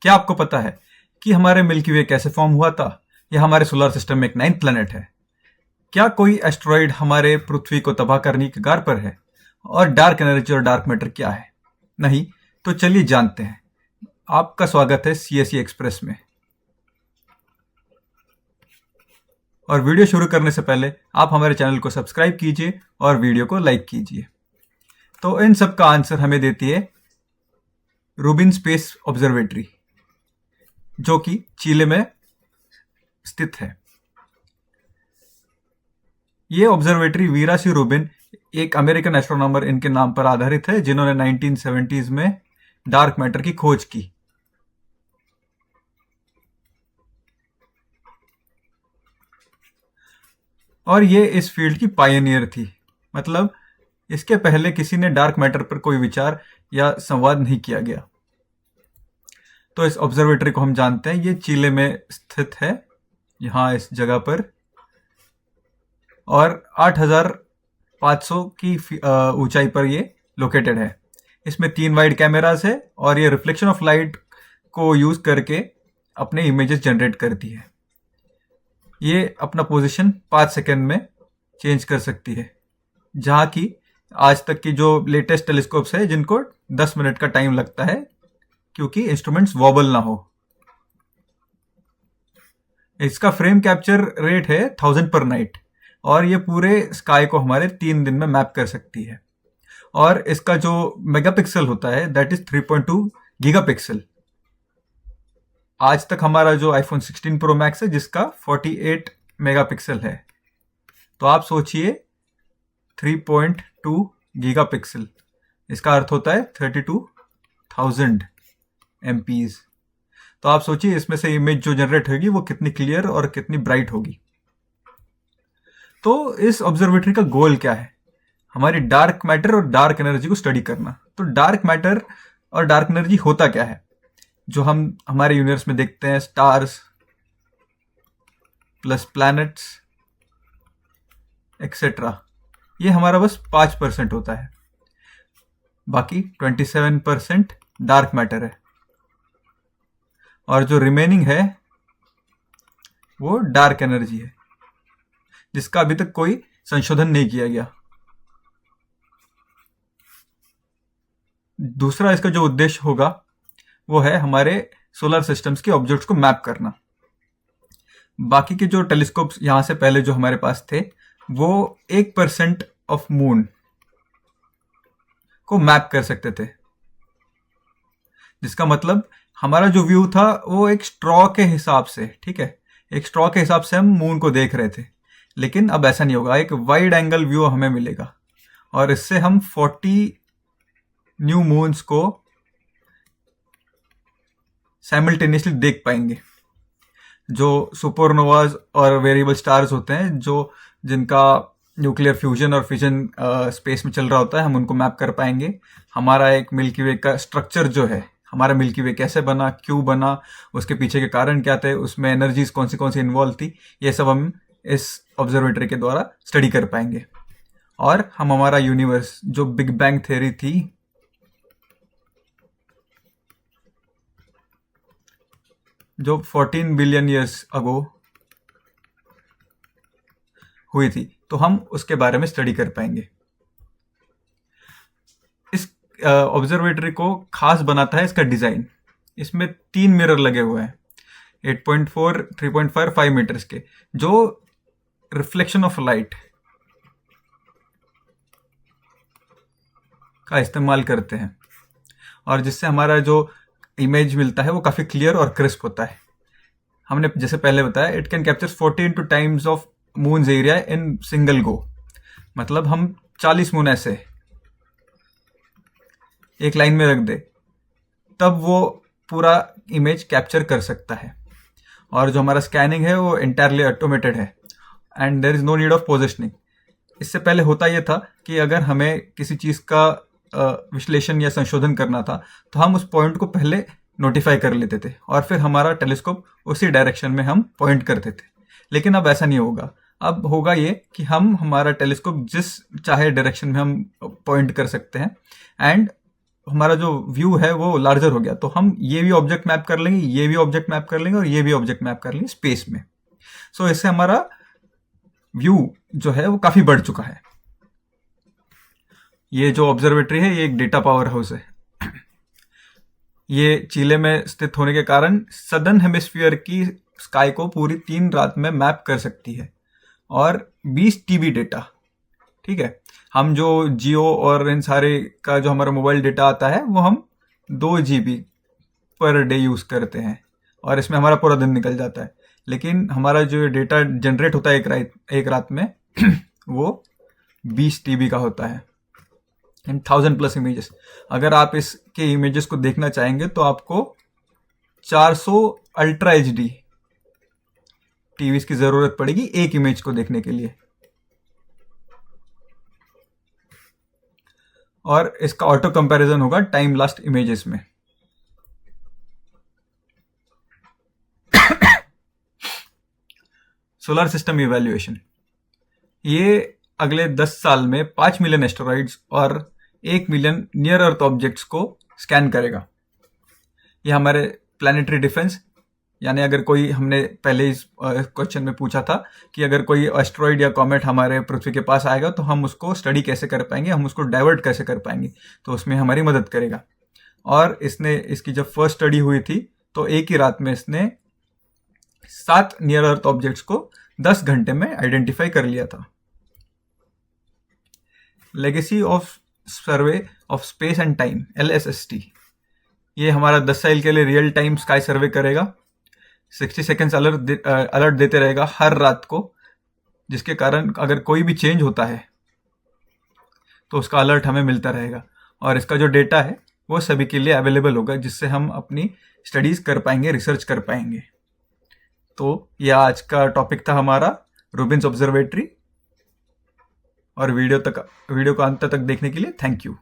क्या आपको पता है कि हमारे मिल्की वे कैसे फॉर्म हुआ था? यह हमारे सोलर सिस्टम में एक 9th प्लैनेट है। क्या कोई एस्ट्रॉइड हमारे पृथ्वी को तबाह करने की कगार पर है? और डार्क एनर्जी और डार्क मैटर क्या है? नहीं तो चलिए जानते हैं। आपका स्वागत है सीएसई एक्सप्रेस में। और वीडियो शुरू करने से पहले आप हमारे चैनल को सब्सक्राइब कीजिए और वीडियो को लाइक कीजिए। तो इन सब का आंसर हमें देती है रूबिन स्पेस ऑब्जर्वेटरी, जो कि चिले में स्थित है। ये ऑब्जर्वेटरी वीरा सी रूबिन, एक अमेरिकन एस्ट्रोनॉमर इनके नाम पर आधारित है, जिन्होंने 1970s में डार्क मैटर की खोज की। और ये इस फील्ड की पायनियर थी। मतलब इसके पहले किसी ने डार्क मैटर पर कोई विचार या संवाद नहीं किया गया। तो इस ऑब्जर्वेटरी को हम जानते हैं, ये चिले में स्थित है, यहाँ इस जगह पर, और 8500 की ऊंचाई पर ये लोकेटेड है। इसमें 3 वाइड कैमरास है और ये रिफ्लेक्शन ऑफ लाइट को यूज करके अपने इमेजेस जनरेट करती है। ये अपना पोजीशन 5 सेकेंड में चेंज कर सकती है, जहाँ की आज तक की जो लेटेस्ट टेलीस्कोप्स है जिनको 10 मिनट का टाइम लगता है, क्योंकि इंस्ट्रूमेंट्स वॉबल ना हो। इसका फ्रेम कैप्चर रेट है 1000 पर नाइट, और ये पूरे स्काई को हमारे 3 दिन में मैप कर सकती है। और इसका जो मेगापिक्सल होता है दैट इज 3.2 गीगापिक्सल। आज तक हमारा जो आईफोन 16 प्रो मैक्स है जिसका 48 मेगापिक्सल है। तो आप सोचिए 3.2 गीगापिक्सल, इसका अर्थ होता है 32,000 MPs। तो आप सोचिए इसमें से इमेज जो जनरेट होगी वो कितनी क्लियर और कितनी ब्राइट होगी। तो इस ऑब्जर्वेटरी का गोल क्या है? हमारी डार्क मैटर और डार्क एनर्जी को स्टडी करना। तो डार्क मैटर और डार्क एनर्जी होता क्या है? जो हम हमारे यूनिवर्स में देखते हैं, स्टार्स प्लस प्लैनेट्स एक्सेट्रा, ये हमारा बस 5% होता है। बाकी 27% डार्क मैटर है, और जो रिमेनिंग है वो डार्क एनर्जी है, जिसका अभी तक कोई संशोधन नहीं किया गया। दूसरा इसका जो उद्देश्य होगा वो है हमारे सोलर सिस्टम्स के ऑब्जेक्ट्स को मैप करना। बाकी के जो टेलीस्कोप्स यहां से पहले जो हमारे पास थे वो 1% ऑफ मून को मैप कर सकते थे, जिसका मतलब हमारा जो व्यू था वो एक स्ट्रॉ के हिसाब से, ठीक है, एक स्ट्रॉ के हिसाब से हम मून को देख रहे थे। लेकिन अब ऐसा नहीं होगा, एक वाइड एंगल व्यू हमें मिलेगा, और इससे हम 40 न्यू मून्स को साइमल्टेनियसली देख पाएंगे। जो सुपरनोवाज और वेरिएबल स्टार्स होते हैं, जो जिनका न्यूक्लियर फ्यूजन और फिजन स्पेस में चल रहा होता है, हम उनको मैप कर पाएंगे। हमारा एक मिल्की वे का स्ट्रक्चर जो है, हमारा मिल्की वे कैसे बना, क्यों बना, उसके पीछे के कारण क्या थे, उसमें एनर्जीज कौन सी इन्वॉल्व थी, ये सब हम इस ऑब्जर्वेटरी के द्वारा स्टडी कर पाएंगे। और हम हमारा यूनिवर्स, जो बिग बैंग थ्योरी थी, जो 14 बिलियन ईयर्स अगो हुई थी, तो हम उसके बारे में स्टडी कर पाएंगे। इस ऑब्जर्वेटरी को खास बनाता है इसका डिजाइन। इसमें 3 मिरर लगे हुए हैं, 8.4, 3.5, 5 मीटर्स के, जो रिफ्लेक्शन ऑफ लाइट का इस्तेमाल करते हैं, और जिससे हमारा जो इमेज मिलता है वो काफी क्लियर और क्रिस्प होता है। हमने जैसे पहले बताया, it can capture 14 times of moons area in single go. मतलब हम 40 मून ऐसे एक लाइन में रख दे, तब वो पूरा इमेज कैप्चर कर सकता है। और जो हमारा स्कैनिंग है वो एंटायरली ऑटोमेटेड है, and there is no need of positioning. इससे पहले होता यह था कि अगर हमें किसी चीज का विश्लेषण या संशोधन करना था, तो हम उस पॉइंट को पहले नोटिफाई कर लेते थे, और फिर हमारा टेलीस्कोप उसी डायरेक्शन में हम पॉइंट करते थे। लेकिन अब ऐसा नहीं होगा। अब होगा ये कि हम हमारा टेलीस्कोप जिस चाहे डायरेक्शन में हम पॉइंट कर सकते हैं, एंड हमारा जो व्यू है वो लार्जर हो गया, तो हम ये भी ऑब्जेक्ट मैप कर लेंगे, ये भी ऑब्जेक्ट मैप कर लेंगे और ये भी ऑब्जेक्ट मैप कर लेंगे स्पेस में। सो इससे हमारा व्यू जो है वो काफी बढ़ चुका है। ये जो ऑब्जर्वेटरी है ये एक डेटा पावर हाउस है। ये चिले में स्थित होने के कारण सदर्न हेमिस्फीयर की स्काई को पूरी 3 रात में मैप कर सकती है और 20 टीबी डेटा। ठीक है, हम जो जियो और इन सारे का जो हमारा मोबाइल डेटा आता है वो हम 2 GB पर डे यूज करते हैं और इसमें हमारा पूरा दिन निकल जाता है। लेकिन हमारा जो डेटा जनरेट होता है एक रात में वो 20 TB का होता है एंड 1000+ इमेजेस। अगर आप इसके इमेजेस को देखना चाहेंगे तो आपको 400 अल्ट्रा HD टीवीज की जरूरत पड़ेगी एक इमेज को देखने के लिए। और इसका ऑटो कंपैरिजन होगा टाइम लास्ट इमेजेस में। सोलर सिस्टम इवैल्यूएशन, ये अगले 10 साल में 5 मिलियन एस्टेरॉइड्स और 1 मिलियन नियर अर्थ ऑब्जेक्ट्स को स्कैन करेगा। ये हमारे प्लानिटरी डिफेंस, यानी अगर कोई, हमने पहले इस क्वेश्चन में पूछा था कि अगर कोई एस्टेरॉइड या कॉमेट हमारे पृथ्वी के पास आएगा तो हम उसको स्टडी कैसे कर पाएंगे, हम उसको डाइवर्ट कैसे कर पाएंगे, तो उसमें हमारी मदद करेगा। और इसकी जब फर्स्ट स्टडी हुई थी तो एक ही रात में इसने 7 नियर अर्थ ऑब्जेक्ट्स को 10 घंटे में आइडेंटिफाई कर लिया था। Legacy of survey of space and time, LSST, ये हमारा 10 साल के लिए रियल टाइम स्काई सर्वे करेगा। 60 सेकेंड्स अलर्ट देते रहेगा हर रात को, जिसके कारण अगर कोई भी चेंज होता है तो उसका अलर्ट हमें मिलता रहेगा। और इसका जो डेटा है वो सभी के लिए अवेलेबल होगा, जिससे हम अपनी स्टडीज कर पाएंगे, रिसर्च कर पाएंगे। तो यह आज का टॉपिक था हमारा रूबिन्स ऑब्जर्वेटरी। और वीडियो को अंत तक देखने के लिए थैंक यू।